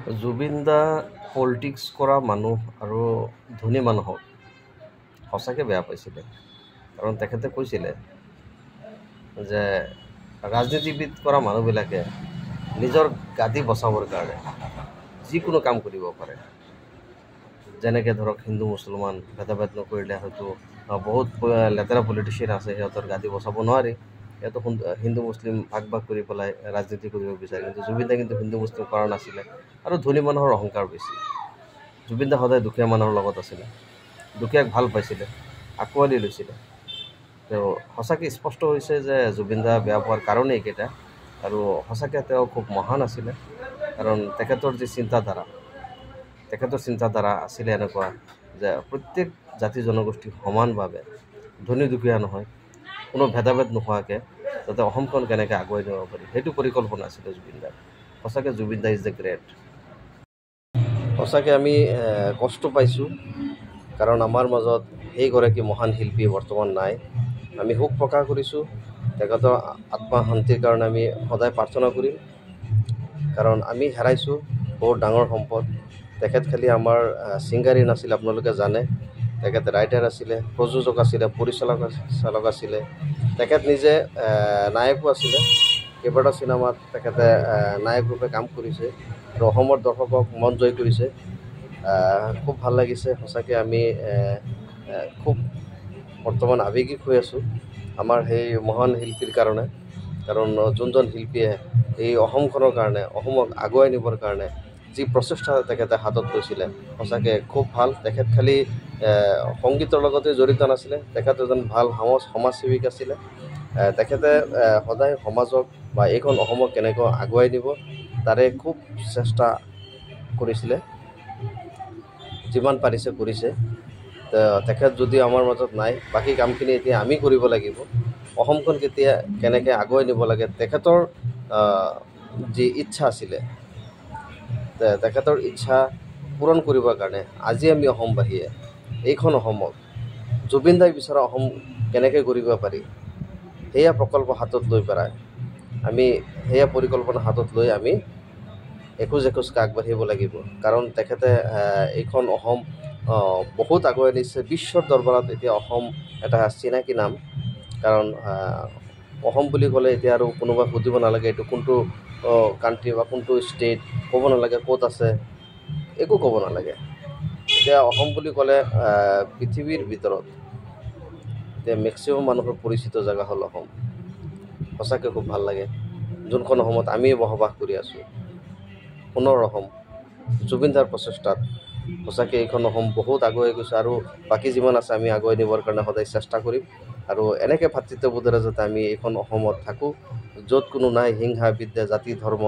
জুবিন দা politics কৰা মানুহ আৰু ধনী মানুহক সঁচাকৈ বেয়া পাইছিলে। কাৰণ তেখেতে কৈছিলে যে ৰাজনীতিবিদ কৰা মানুহবিলাকে নিজৰ গাদী বচাবৰ কাৰণে যিকোনো কাম কৰিব পাৰে। যেনেকৈ ধৰক হিন্দু মুছলমান ভেদাভেদ নকৰিলে হয়তো বহুত লেতেৰা পলিটিচিয়ান আছে, সিহঁতৰ গাদী বচাব নোৱাৰি। সিহঁতো হিন্দু মুছলিম ভাগ ভাগ কৰি পেলাই ৰাজনীতি কৰিব বিচাৰে। কিন্তু জুবিন দা কিন্তু হিন্দু মুছলিম কৰা নাছিলে। আৰু ধনী মানুহৰ অহংকাৰ বেছি। জুবিন দা সদায় দুখীয়া মানুহৰ লগত আছিলে, দুখীয়াক ভাল পাইছিলে, আঁকোৱালি লৈছিলে। তেওঁ সঁচাকৈ স্পষ্ট হৈছে যে জুবিন দা বেয়া পোৱাৰ কাৰণেই এইকেইটা। আৰু সঁচাকৈ তেওঁ খুব মহান আছিলে। কাৰণ তেখেতৰ যি চিন্তাধাৰা আছিলে এনেকুৱা যে প্ৰত্যেক জাতি জনগোষ্ঠী সমানভাৱে, ধনী দুখীয়া নহয়, কোনো ভেদাভেদ নোহোৱাকৈ যাতে অসমখন কেনেকৈ আগুৱাই নিব পাৰি, সেইটো পৰিকল্পনা আছিলে জুবিন দাৰ। সঁচাকৈ জুবিন দা ইজ দ্য গ্ৰেট। সঁচাকৈ আমি কষ্ট পাইছোঁ, কাৰণ আমাৰ মাজত সেইগৰাকী মহান শিল্পী বৰ্তমান নাই। আমি শোক প্ৰকাশ কৰিছোঁ। তেখেতৰ আত্মা শান্তিৰ কাৰণে আমি সদায় প্ৰাৰ্থনা কৰিম। কাৰণ আমি হেৰাইছোঁ বহুত ডাঙৰ সম্পদ। তেখেত খালি আমাৰ ছিংগাৰী নাছিল, আপোনালোকে জানে। তেখেত ৰাইটাৰ আছিলে, প্ৰযোজক আছিলে, পৰিচালক আছিলে। তেখেত নিজে নায়কো আছিলে। কেইবাটাও চিনেমাত তেখেতে নায়ক ৰূপে কাম কৰিছে আৰু অসমৰ দৰ্শকক মন জয় কৰিছে। খুব ভাল লাগিছে। সঁচাকৈ আমি খুব বৰ্তমান আৱেগিক হৈ আছোঁ আমাৰ সেই মহান শিল্পীৰ কাৰণে। কাৰণ যোনজন শিল্পীয়ে এই অসমখনৰ কাৰণে, অসমক আগুৱাই নিবৰ কাৰণে যি প্ৰচেষ্টা তেখেতে হাতত লৈছিলে, সঁচাকৈ খুব ভাল। তেখেত খালি সংগীতৰ লগতে জড়িত নাছিলে, তেখেত এজন ভাল সমাজসেৱিক আছিলে। তেখেতে সদায় সমাজক বা এইখন অসমক কেনেকৈ আগুৱাই নিব তাৰে খুব চেষ্টা কৰিছিলে, যিমান পাৰিছে কৰিছে। তেখেত যদি আমাৰ মাজত নাই, বাকী কামখিনি এতিয়া আমি কৰিব লাগিব। অসমখন কেনেকৈ আগুৱাই নিব লাগে, তেখেতৰ যি ইচ্ছা আছিলে, তেখেতৰ ইচ্ছা পূৰণ কৰিবৰ কাৰণে আজি আমি অসমবাসীয়ে এইখন অসমক জুবিন দাই বিচৰা অসম কেনেকৈ কৰিব পাৰি, সেয়া প্ৰকল্প হাতত লৈ পেলাই আমি সেয়া পৰিকল্পনা হাতত লৈ আমি এখোজকৈ আগবাঢ়িব লাগিব। কাৰণ তেখেতে এইখন অসম বহুত আগুৱাই নিছে। বিশ্বৰ দৰবাৰত এতিয়া অসম এটা চিনাকি নাম। কাৰণ অসম বুলি ক'লে এতিয়া আৰু কোনোবাই সুধিব নালাগে এইটো কোনটো কাণ্ট্ৰি বা কোনটো ষ্টেট, ক'ব নালাগে ক'ত আছে, একো ক'ব নালাগে। এতিয়া অসম বুলি ক'লে পৃথিৱীৰ ভিতৰত এতিয়া মেক্সিমাম মানুহৰ পৰিচিত জেগা হ'ল অসম। সঁচাকৈ খুব ভাল লাগে। যোনখন অসমত আমি বসবাস কৰি আছোঁ, সোণৰ অসম, জুবিন দাৰ প্ৰচেষ্টাত সঁচাকৈ এইখন অসম বহুত আগুৱাই গৈছে। আৰু বাকী যিমান আছে আমি আগুৱাই নিবৰ কাৰণে সদায় চেষ্টা কৰিম। আৰু এনেকৈ ভাতৃত্ববোধেৰে যাতে আমি এইখন অসমত থাকোঁ, য'ত কোনো নাই হিংসা বিদ্বেষ জাতি ধৰ্ম।